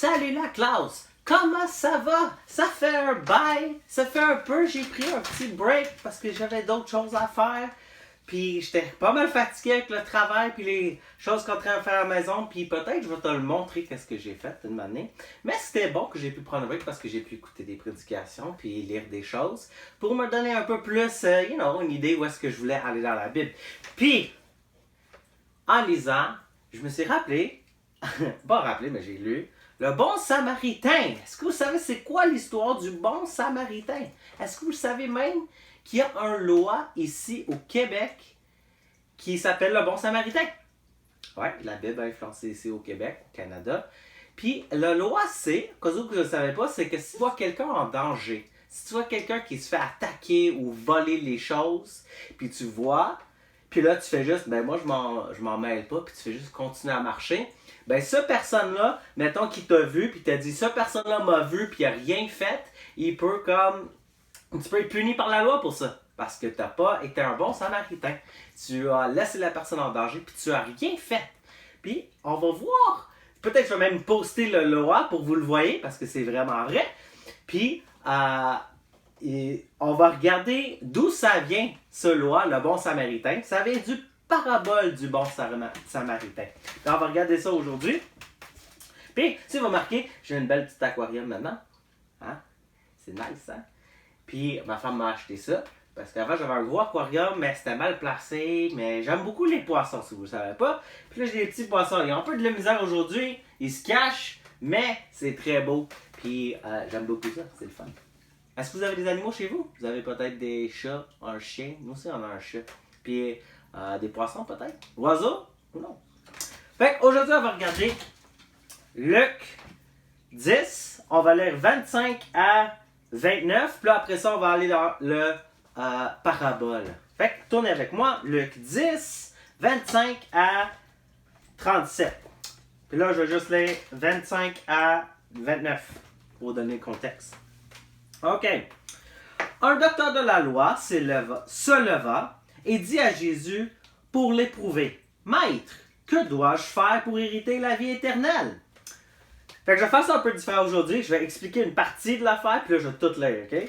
Salut la classe! Comment ça va? Ça fait un bail, ça fait un peu, j'ai pris un petit break parce que j'avais d'autres choses à faire. Puis j'étais pas mal fatigué avec le travail puis les choses qu'on train de faire à la maison. Puis peut-être je vais te le montrer qu'est-ce que j'ai fait une année. Mais c'était bon que j'ai pu prendre un break parce que j'ai pu écouter des prédications puis lire des choses pour me donner un peu plus, une idée où est-ce que je voulais aller dans la Bible. Puis, en lisant, je me suis rappelé, pas rappelé, mais j'ai lu, le bon samaritain. Est-ce que vous savez c'est quoi l'histoire du bon samaritain? Est-ce que vous savez même qu'il y a une loi ici au Québec qui s'appelle le bon samaritain? Oui, la Bible a influencé ici au Québec, au Canada. Puis la loi c'est, que vous ne le savez pas, c'est que si tu vois quelqu'un en danger, si tu vois quelqu'un qui se fait attaquer ou voler les choses, puis tu vois, puis là tu fais juste, ben moi je m'en mêle pas, puis tu fais juste continuer à marcher, ben cette personne-là, mettons qu'il t'a vu, puis t'a dit, cette personne-là m'a vu, puis il n'a rien fait, il peut comme, tu peux être puni par la loi pour ça. Parce que tu n'as pas été un bon samaritain. Tu as laissé la personne en danger, puis tu n'as rien fait. Puis, on va voir. Peut-être que je vais même poster le loi pour que vous le voyez, parce que c'est vraiment vrai. Puis, on va regarder d'où ça vient, ce loi, le bon samaritain. Ça vient du parabole du bon samaritain. Donc, on va regarder ça aujourd'hui. Puis, tu vas remarquer, j'ai une belle petite aquarium maintenant. Hein? C'est nice, hein? Puis, ma femme m'a acheté ça. Parce qu'avant, j'avais un gros aquarium, mais c'était mal placé. Mais j'aime beaucoup les poissons, si vous ne savez pas. Puis là, j'ai des petits poissons. Ils ont un peu de la misère aujourd'hui. Ils se cachent, mais c'est très beau. Puis j'aime beaucoup ça. C'est le fun. Est-ce que vous avez des animaux chez vous? Vous avez peut-être des chats, un chien. Nous aussi, on a un chat. Puis des poissons, peut-être? Oiseaux? Ou non? Fait qu'aujourd'hui, on va regarder Luc 10. On va lire 25 à 29. Puis là, après ça, on va aller dans le parabole. Fait que tournez avec moi, Luc 10, 25 à 37. Puis là, je vais juste lire 25 à 29 pour donner le contexte. OK. Un docteur de la loi se leva et dit à Jésus pour l'éprouver, « Maître, que dois-je faire pour hériter la vie éternelle? » Fait que je vais faire ça un peu différent aujourd'hui. Je vais expliquer une partie de l'affaire, puis là, je vais tout lire, OK?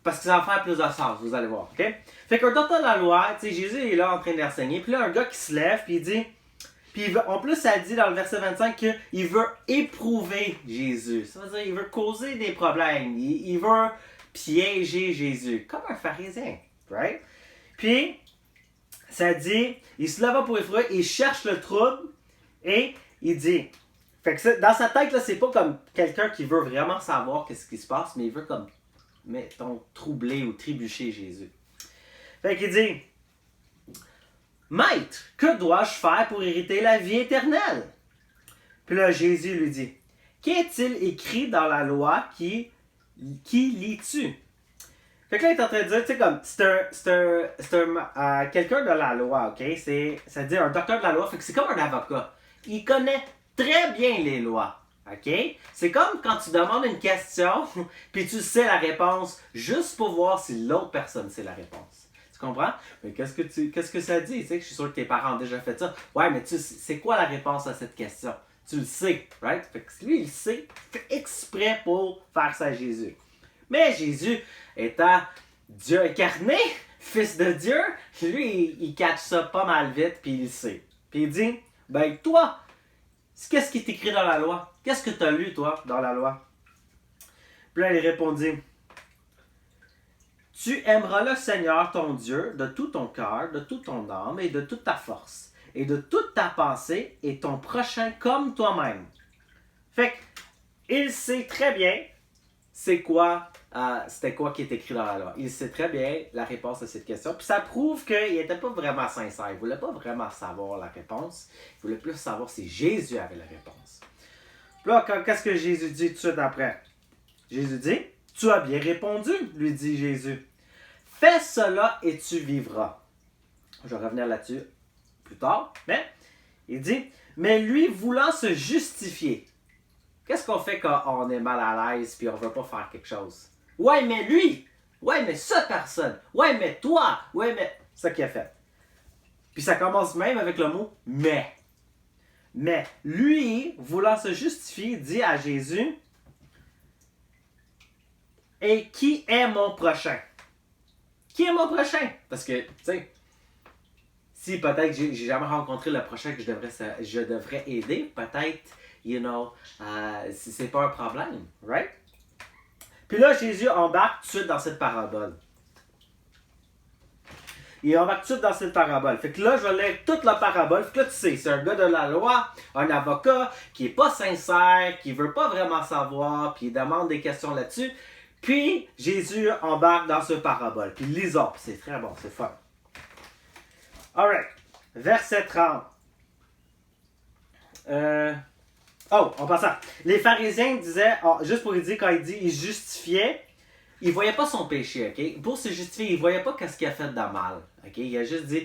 Parce que ça va faire plus de sens, vous allez voir, OK? Fait qu'un docteur de la loi, tu sais, Jésus est là en train d'enseigner, puis là, un gars qui se lève, puis il dit, en plus, ça dit dans le verset 25 qu'il veut éprouver Jésus. Ça veut dire qu'il veut causer des problèmes, il veut piéger Jésus, comme un pharisien, right? Puis, ça dit, il se leva pour éprouver, il cherche le trouble, et il dit, fait que dans sa tête, là, c'est pas comme quelqu'un qui veut vraiment savoir qu'est-ce qui se passe, mais il veut comme mettons, troubler ou trébucher Jésus. Fait qu'il dit, « Maître, que dois-je faire pour hériter la vie éternelle? » Puis là, Jésus lui dit, « Qu'est-il écrit dans la loi qui lis-tu? » Fait que là, il est en train de dire, tu sais, comme, c'est quelqu'un de la loi, ok? Ça dit un docteur de la loi, fait que c'est comme un avocat. Il connaît très bien les lois. OK? C'est comme quand tu demandes une question, puis tu sais la réponse, juste pour voir si l'autre personne sait la réponse. Tu comprends? Mais qu'est-ce que ça dit? Tu sais, je suis sûr que tes parents ont déjà fait ça. Ouais, mais c'est quoi la réponse à cette question? Tu le sais, right? Fait que lui, il le sait, il fait exprès pour faire ça à Jésus. Mais Jésus, étant Dieu incarné, fils de Dieu, lui, il catch ça pas mal vite, puis il le sait. Puis il dit, ben toi, qu'est-ce qui est écrit dans la loi? Qu'est-ce que tu as lu, toi, dans la loi? Puis là, il répondit, « Tu aimeras le Seigneur, ton Dieu, de tout ton cœur, de toute ton âme et de toute ta force, et de toute ta pensée, et ton prochain comme toi-même. » Fait qu'il sait très bien c'était quoi qui est écrit dans la loi. Il sait très bien la réponse à cette question. Puis ça prouve qu'il n'était pas vraiment sincère. Il ne voulait pas vraiment savoir la réponse. Il voulait plus savoir si Jésus avait la réponse. Puis là, qu'est-ce que Jésus dit tout de suite après? Jésus dit, « Tu as bien répondu, lui dit Jésus. Fais cela et tu vivras. » Je vais revenir là-dessus plus tard. Mais il dit, « Mais lui voulant se justifier. » Qu'est-ce qu'on fait quand on est mal à l'aise et on ne veut pas faire quelque chose? Ouais, mais lui! Ouais, mais cette personne! Ouais, mais toi! Ouais, mais... C'est ça qu'il a fait. Puis ça commence même avec le mot « mais ». Mais lui, voulant se justifier, dit à Jésus, « Et qui est mon prochain? » Qui est mon prochain? Parce que, tu sais, si peut-être j'ai jamais rencontré le prochain que je devrais aider, peut-être, c'est pas un problème, right? Puis là, Jésus embarque tout de suite dans cette parabole. Il embarque tout de suite dans cette parabole. Fait que là, je vais lire toute la parabole. Fait que là, tu sais, c'est un gars de la loi, un avocat, qui est pas sincère, qui veut pas vraiment savoir, puis il demande des questions là-dessus. Puis, Jésus embarque dans ce parabole. Puis, lisons. C'est très bon, c'est fun. Alright. Verset 30. En passant. Les pharisiens disaient, juste pour dire, quand il dit, il justifiait, il voyait pas son péché, ok? Pour se justifier, il voyait pas qu'est-ce qu'il a fait de mal, ok? Il a juste dit,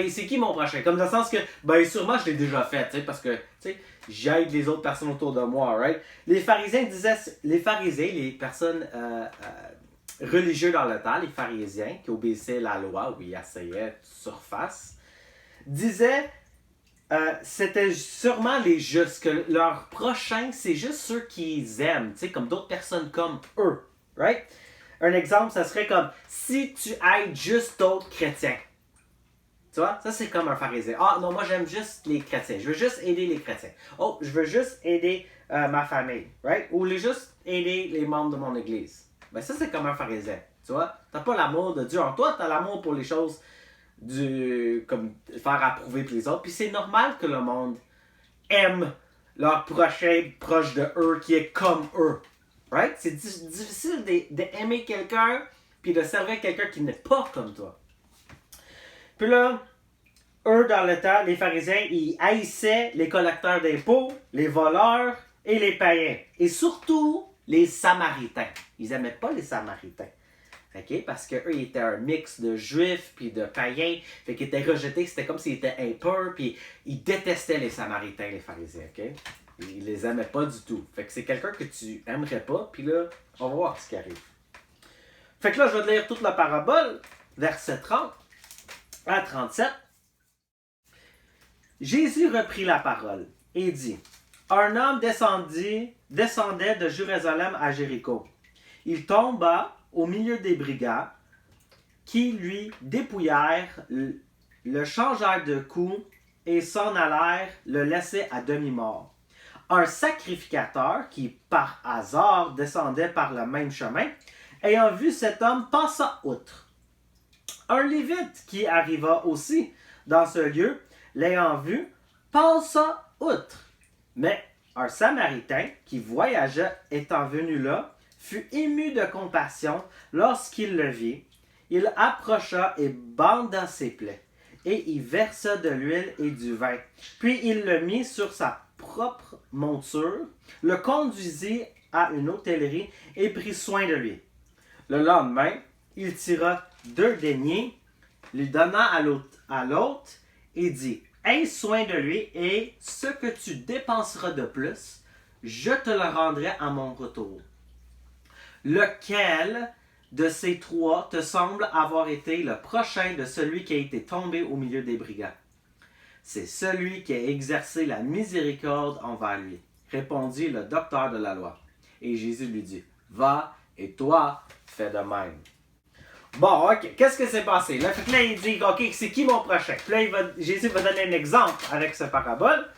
c'est qui mon prochain? Comme dans le sens que, sûrement je l'ai déjà fait, tu sais, parce que, tu sais, j'aide les autres personnes autour de moi, right? Les pharisiens disaient, les personnes religieuses dans le temps, les pharisiens qui obéissaient la loi, ou ils essayaient surface, disaient, c'était sûrement les justes, que leur prochain, c'est juste ceux qu'ils aiment, tu sais, comme d'autres personnes comme eux, right? Un exemple, ça serait comme si tu aides juste d'autres chrétiens. Tu vois, ça c'est comme un pharisien. Ah non, moi j'aime juste les chrétiens. Je veux juste aider les chrétiens. Oh, je veux juste aider ma famille, right? Ou juste aider les membres de mon église. Ben ça c'est comme un pharisien. Tu vois, t'as pas l'amour de Dieu en toi, t'as l'amour pour les choses comme faire approuver pour les autres. Puis c'est normal que le monde aime leur prochain proche de eux qui est comme eux. Right? C'est difficile d'aimer quelqu'un puis de servir quelqu'un qui n'est pas comme toi. Puis là, eux, dans le temps, les pharisiens, ils haïssaient les collecteurs d'impôts, les voleurs et les païens. Et surtout, les samaritains. Ils n'aimaient pas les samaritains. Okay? Parce qu'eux, ils étaient un mix de juifs puis de païens. Fait qu'ils étaient rejetés. C'était comme s'ils étaient impurs. Puis ils détestaient les samaritains, les pharisiens. Okay? Ils les aimaient pas du tout. Fait que c'est quelqu'un que tu aimerais pas. Puis là, on va voir ce qui arrive. Fait que là, je vais te lire toute la parabole, verset 30 à 37. Jésus reprit la parole et dit, « Un homme descendait de Jérusalem à Jéricho. Il tomba au milieu des brigands qui lui dépouillèrent, le changèrent de cou et s'en allèrent le laisser à demi-mort. Un sacrificateur qui, par hasard, descendait par le même chemin, ayant vu cet homme, passa outre. Un Lévite qui arriva aussi dans ce lieu, l'ayant vu, passa outre. Mais un Samaritain qui voyageait étant venu là, fut ému de compassion lorsqu'il le vit. Il approcha et banda ses plaies, et y versa de l'huile et du vin. Puis il le mit sur sa propre monture, le conduisit à une hôtellerie et prit soin de lui. Le lendemain, il tira 2 deniers, lui donna à l'autre et dit, « Aie soin de lui et ce que tu dépenseras de plus, je te le rendrai à mon retour. » Lequel de ces 3 te semble avoir été le prochain de celui qui a été tombé au milieu des brigands? C'est celui qui a exercé la miséricorde envers lui, répondit le docteur de la loi. Et Jésus lui dit, va et toi, fais de même. Bon, ok, qu'est-ce que s'est passé? Là, il dit, ok, c'est qui mon prochain? Puis là, Jésus va donner un exemple avec ce parabole.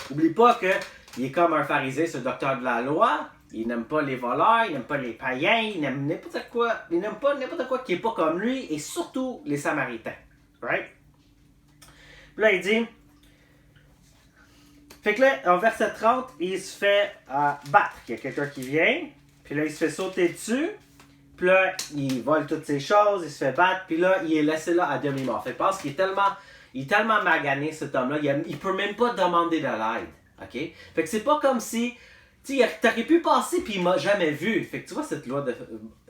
N'oublie pas qu'il est comme un pharisien, ce docteur de la loi. Il n'aime pas les voleurs, il n'aime pas les païens, il n'aime n'importe quoi. Il n'aime pas n'importe quoi qui n'est pas comme lui, et surtout les Samaritains. Right? Puis là, il dit... Fait que là, en verset 30, il se fait battre. Il y a quelqu'un qui vient, puis là, il se fait sauter dessus. Puis là, il vole toutes ces choses, il se fait battre, puis là, il est laissé là à demi-mort. Fait que je pense qu'il est tellement magané, cet homme-là, il peut même pas demander de l'aide. OK? Fait que c'est pas comme si... Tu sais, t'aurais pu passer puis il m'a jamais vu. Fait que tu vois, cette loi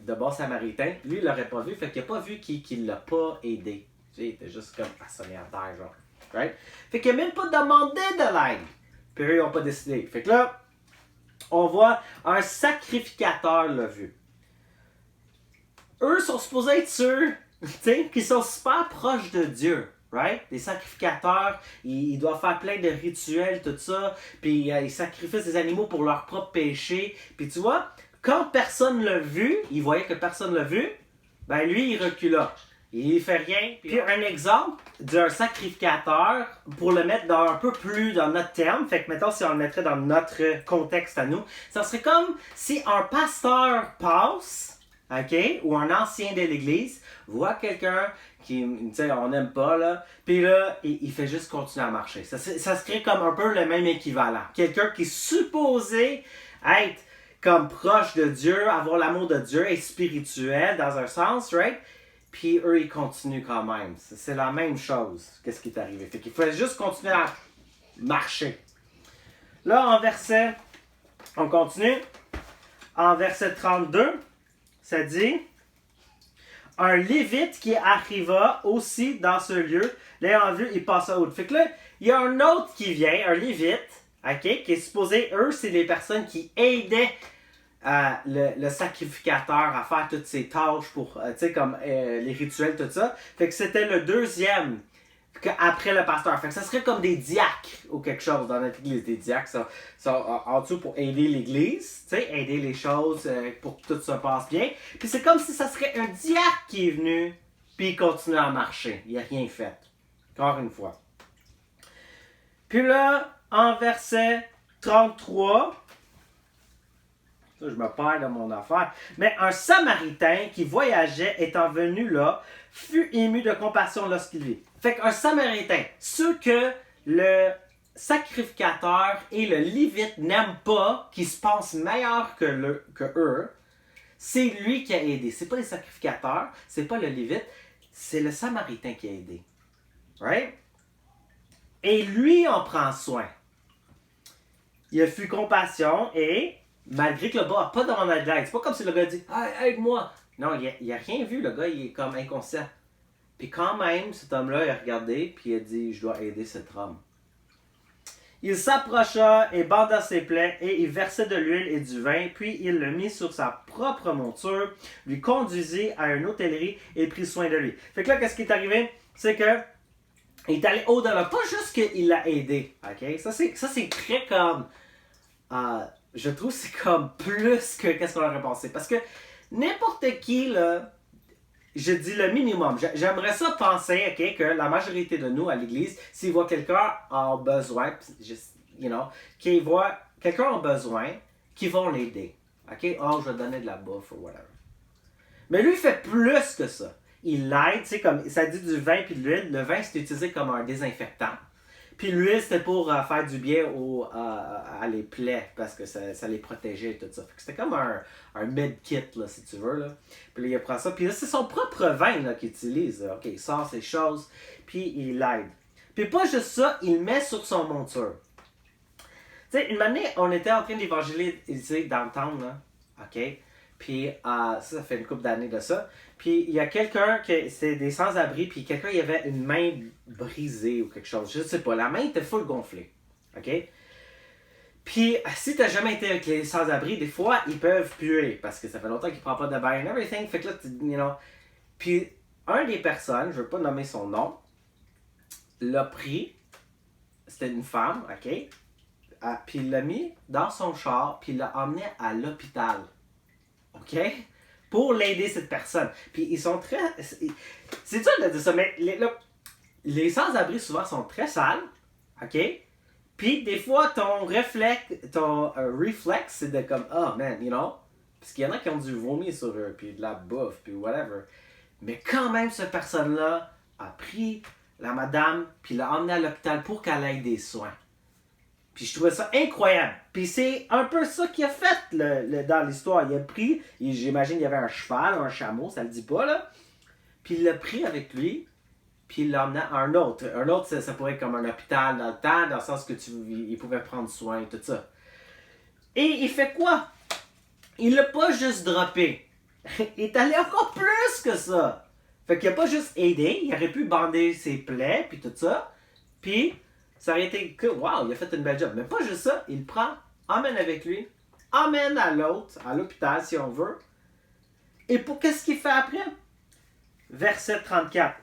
de bon samaritain, lui, il l'aurait pas vu. Fait qu'il a pas vu qu'il l'a pas aidé. Tu sais, il était juste comme assommé à terre, genre. Right? Fait qu'il a même pas demandé de l'aide. Puis eux, ils ont pas décidé. Fait que là, on voit un sacrificateur l'a vu. Eux sont supposés être ceux, tu sais, qui sont super proches de Dieu. right? Les sacrificateurs, ils doivent faire plein de rituels, tout ça, puis ils sacrifient des animaux pour leur propre péché. Puis tu vois, quand personne l'a vu, il voyait que personne l'a vu, ben lui, il recula. Il fait rien. Puis un exemple d'un sacrificateur, pour le mettre dans un peu plus dans notre terme, fait que mettons si on le mettrait dans notre contexte à nous, ça serait comme si un pasteur passe, ok, ou un ancien de l'église, voit quelqu'un qui, tu sais, on n'aime pas, là, puis là, il fait juste continuer à marcher. Ça se crée comme un peu le même équivalent. Quelqu'un qui est supposé être comme proche de Dieu, avoir l'amour de Dieu, être spirituel dans un sens, right? Puis eux, ils continuent quand même. C'est la même chose. Qu'est-ce qui est arrivé? Fait qu'il faut juste continuer à marcher. Là, en verset, on continue. En verset 32, ça dit, un Lévite qui arriva aussi dans ce lieu, l'ayant vu, il passa outre. Fait que là, il y a un autre qui vient, un Lévite, ok, qui est supposé, eux, c'est les personnes qui aidaient le sacrificateur à faire toutes ses tâches pour, tu sais, comme les rituels, tout ça. Fait que c'était le deuxième après le pasteur. Fait que ça serait comme des diacres ou quelque chose dans notre église. Des diacres sont en dessous pour aider l'église, tu sais, aider les choses pour que tout se passe bien. Puis c'est comme si ça serait un diacre qui est venu, puis il continue à marcher. Il n'a rien fait. Encore une fois. Puis là, en verset 33... je me perds dans mon affaire. Mais un Samaritain qui voyageait, étant venu là, fut ému de compassion lorsqu'il vit. Fait qu'un Samaritain, ceux que le sacrificateur et le Lévite n'aiment pas, qui se pensent meilleurs que eux, c'est lui qui a aidé. C'est pas les sacrificateurs, c'est pas le Lévite, c'est le Samaritain qui a aidé. Right? Et lui en prend soin. Il a fut compassion et... malgré que le gars n'a pas demandé de l'aide. C'est pas comme si le gars dit hey, aide-moi. Non, il a rien vu. Le gars, il est comme inconscient. Puis quand même, cet homme-là, il a regardé, puis il a dit je dois aider cet homme. Il s'approcha et banda ses plaies, et il versait de l'huile et du vin, puis il le mit sur sa propre monture, lui conduisit à une hôtellerie et prit soin de lui. Fait que là, qu'est-ce qui est arrivé? C'est que il est allé au-delà. Pas juste qu'il l'a aidé. OK? Ça, c'est très comme... je trouve que c'est comme plus que qu'est-ce qu'on aurait pensé. Parce que n'importe qui, là, je dis le minimum. J'aimerais ça penser, OK, que la majorité de nous à l'église, s'ils voient quelqu'un en besoin, qu'ils voient quelqu'un en besoin, qu'ils vont l'aider. OK? Oh, je vais donner de la bouffe ou whatever. Mais lui, il fait plus que ça. Il l'aide, tu sais, comme ça dit du vin puis de l'huile. Le vin, c'est utilisé comme un désinfectant. Puis l'huile, c'était pour faire du bien à les plaies, parce que ça les protégeait et tout ça. Fait que c'était comme un med-kit, là, si tu veux. Là. Puis là, il prend ça. Puis là, c'est son propre vin là, qu'il utilise. Là. OK, il sort ses choses, puis il l'aide. Puis pas juste ça, il le met sur son monture. Tu sais, une année, on était en train d'évangéliser dans le town, là. OK? Puis ça fait une couple d'années de ça. Puis il y a quelqu'un qui c'est des sans-abri, puis quelqu'un il avait une main brisée ou quelque chose, je sais pas, la main était full gonflée. OK? Puis si t'as jamais été avec les sans-abri, des fois ils peuvent puer parce que ça fait longtemps qu'ils prennent pas de bain and everything. Fait que là, puis un des personnes, je veux pas nommer son nom, l'a pris, c'était une femme, OK? Puis il l'a mis dans son char, puis il l'a emmené à l'hôpital. OK? Pour l'aider cette personne. Puis ils sont très... C'est dur de dire ça, mais les sans-abri souvent sont très sales. OK? Puis des fois, ton réflexe, c'est de comme, oh man, you know? Parce qu'il y en a qui ont du vomi sur eux, puis de la bouffe, puis whatever. Mais quand même, cette personne-là a pris la madame, puis l'a emmenée à l'hôpital pour qu'elle ait des soins. Puis je trouvais ça incroyable. Puis c'est un peu ça qu'il a fait dans l'histoire. Il a pris, j'imagine qu'il y avait un cheval, un chameau, ça le dit pas là. Puis il l'a pris avec lui, puis il l'a emmené à un autre. Un autre, ça pourrait être comme un hôpital dans le temps, dans le sens que il pouvait prendre soin et tout ça. Et il fait quoi? Il l'a pas juste droppé. Il est allé encore plus que ça. Fait qu'il a pas juste aidé, il aurait pu bander ses plaies, puis tout ça. Puis... ça aurait été que, wow, il a fait une belle job. Mais pas juste ça, il le prend, emmène avec lui, emmène à l'autre, à l'hôpital si on veut. Et pour qu'est-ce qu'il fait après? Verset 34.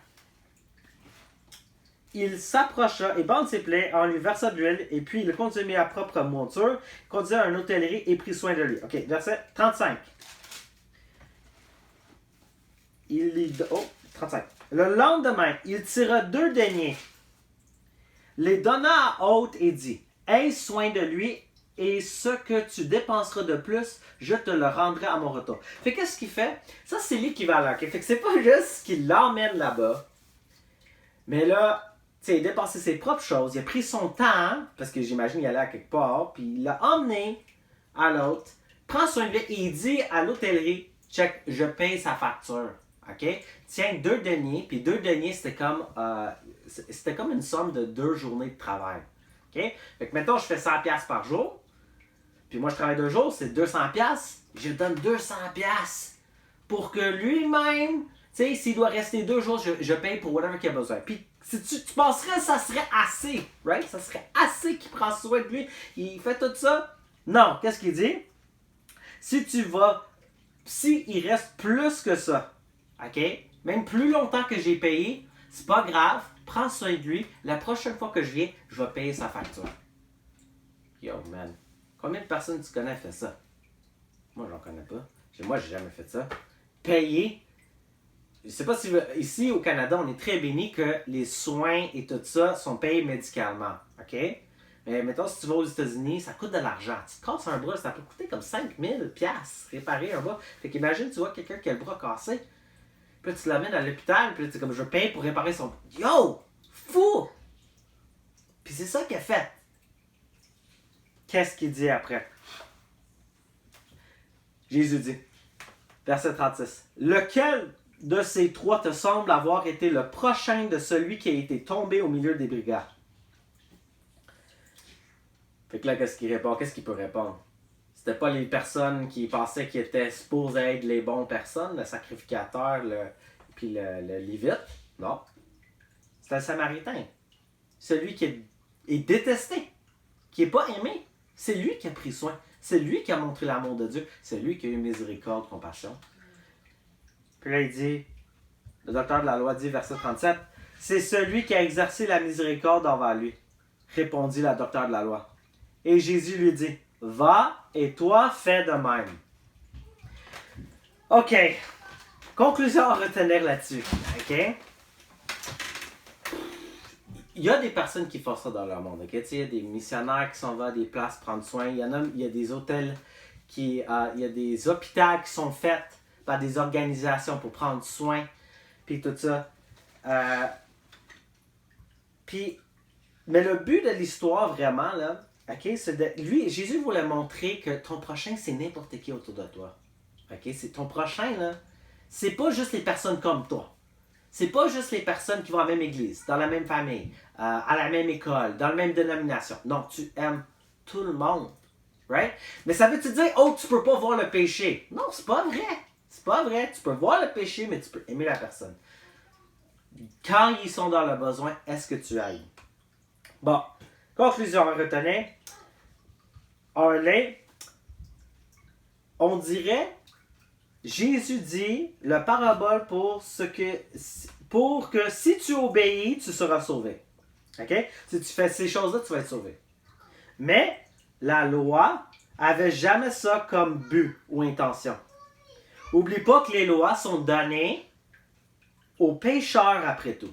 il s'approcha et bande ses plaies en lui versa de l'huile, et puis il conduisit à propre monture, conduisit à une hôtellerie et prit soin de lui. Ok, verset 35. Oh, 35. Le lendemain, il tira 2 deniers, les donna à hôte et dit, aie soin de lui, et ce que tu dépenseras de plus, je te le rendrai à mon retour. Fait qu'est-ce qu'il fait? Ça, c'est l'équivalent. Okay? Fait que c'est pas juste qu'il l'emmène là-bas, mais là, tu sais, il a dépensé ses propres choses, il a pris son temps, parce que j'imagine qu'il allait à quelque part, puis il l'a emmené à l'autre, prend soin de lui, et il dit à l'hôtellerie, check, je paye sa facture. OK? Tiens, 2 deniers, puis 2 deniers, c'était comme une somme de 2 journées de travail. OK? Fait que mettons, je fais 100$ par jour, puis moi je travaille 2 jours, c'est 200$, je lui donne 200$ pour que lui-même, tu sais, s'il doit rester 2 jours, je paye pour whatever qu'il a besoin. Puis si tu penserais, ça serait assez, right? Ça serait assez qu'il prend soin de lui. Il fait tout ça? Non, qu'est-ce qu'il dit? S'il reste plus que ça, OK? Même plus longtemps que j'ai payé, c'est pas grave, prends soin de lui. La prochaine fois que je viens, je vais payer sa facture. Yo, man. Combien de personnes tu connais fait ça? Moi, j'en connais pas. Moi, j'ai jamais fait ça. Payer. Je sais pas si ici au Canada, on est très béni que les soins et tout ça sont payés médicalement. OK? Mais mettons, si tu vas aux États-Unis, ça coûte de l'argent. Tu te casses un bras, ça peut coûter comme 5000$ réparer un bras. Fait qu'imagine, tu vois quelqu'un qui a le bras cassé. Puis là, tu l'amènes à l'hôpital, puis là, tu es comme, je paye pour réparer son... Yo! Fou! Puis c'est ça qu'il a fait. Qu'est-ce qu'il dit après? Jésus dit, verset 36, « Lequel de ces 3 te semble avoir été le prochain de celui qui a été tombé au milieu des brigands? » Fait que là, qu'est-ce qu'il répond? Qu'est-ce qu'il peut répondre? C'était pas les personnes qui pensaient qu'ils étaient supposés être les bonnes personnes, le sacrificateur, puis le lévite. Non. C'était le Samaritain. Celui qui est détesté, qui n'est pas aimé. C'est lui qui a pris soin. C'est lui qui a montré l'amour de Dieu. C'est lui qui a eu miséricorde, compassion. Puis là, il dit, le docteur de la loi dit, verset 37, « C'est celui qui a exercé la miséricorde envers lui, répondit la docteur de la loi. Et Jésus lui dit, « Va et toi fais de même. » OK. Conclusion à retenir là-dessus. OK? Il y a des personnes qui font ça dans leur monde. Okay? Il y a des missionnaires qui s'en vont à des places prendre soin. Il y a des hôtels, il y a des hôpitaux qui sont faits par des organisations pour prendre soin. Puis tout ça. Mais le but de l'histoire, vraiment, là, okay, Jésus voulait montrer que ton prochain, c'est n'importe qui autour de toi. Okay? Ton prochain, là, c'est pas juste les personnes comme toi. C'est pas juste les personnes qui vont à la même église, dans la même famille, à la même école, dans la même dénomination. Non, tu aimes tout le monde. Right? Mais ça veut-tu dire, oh, tu peux pas voir le péché? Non, c'est pas vrai. C'est pas vrai. Tu peux voir le péché, mais tu peux aimer la personne. Quand ils sont dans le besoin, est-ce que tu aimes? Bon, conclusion à retenir. On dirait, Jésus dit la parabole pour que si tu obéis, tu seras sauvé. Okay? Si tu fais ces choses-là, tu vas être sauvé. Mais la loi avait jamais ça comme but ou intention. Oublie pas que les lois sont données aux pécheurs après tout.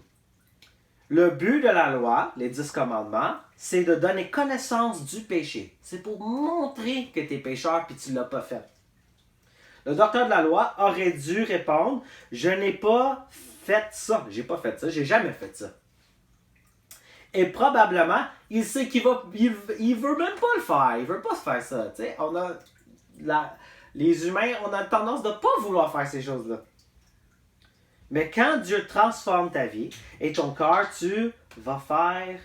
Le but de la loi, les 10 commandements, c'est de donner connaissance du péché. C'est pour montrer que tu es pécheur et tu ne l'as pas fait. Le docteur de la loi aurait dû répondre, je n'ai pas fait ça. J'ai pas fait ça, j'ai jamais fait ça. Et probablement, il sait qu'il veut même pas le faire. Il veut pas se faire ça. T'sais, les humains, on a tendance de pas vouloir faire ces choses-là. Mais quand Dieu transforme ta vie et ton cœur, tu vas faire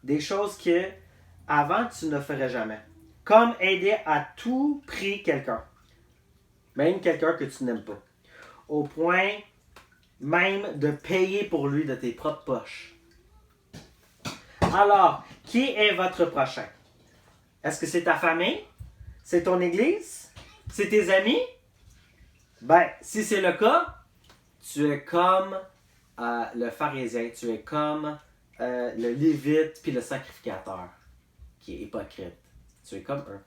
des choses que avant tu ne ferais jamais. Comme aider à tout prix quelqu'un. Même quelqu'un que tu n'aimes pas. Au point même de payer pour lui de tes propres poches. Alors, qui est votre prochain? Est-ce que c'est ta famille? C'est ton église? C'est tes amis? Ben, si c'est le cas, tu es comme le pharisien, tu es comme le lévite puis le sacrificateur, qui est hypocrite. Tu es comme eux.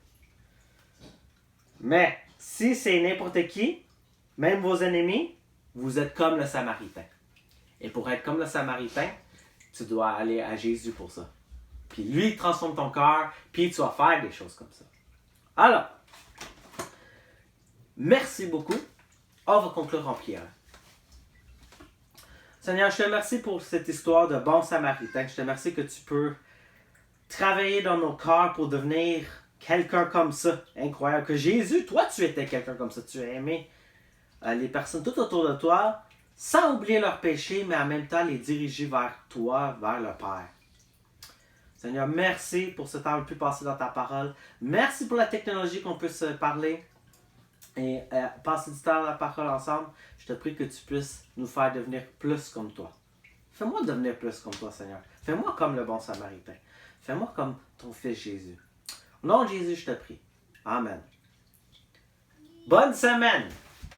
Mais si c'est n'importe qui, même vos ennemis, vous êtes comme le Samaritain. Et pour être comme le Samaritain, tu dois aller à Jésus pour ça. Puis lui, il transforme ton cœur, puis tu vas faire des choses comme ça. Alors, merci beaucoup. On va conclure en prière. Seigneur, je te remercie pour cette histoire de bon Samaritain. Je te remercie que tu peux travailler dans nos cœurs pour devenir quelqu'un comme ça. Incroyable. Que Jésus, toi, tu étais quelqu'un comme ça. Tu as aimé les personnes tout autour de toi, sans oublier leurs péchés, mais en même temps les diriger vers toi, vers le Père. Seigneur, merci pour ce temps qu'on peut passer dans ta parole. Merci pour la technologie qu'on peut se parler et passer du temps dans la parole ensemble. Je te prie que tu puisses nous faire devenir plus comme toi. Fais-moi devenir plus comme toi, Seigneur. Fais-moi comme le bon Samaritain. Fais-moi comme ton Fils Jésus. Au nom de Jésus, je te prie. Amen. Bonne semaine!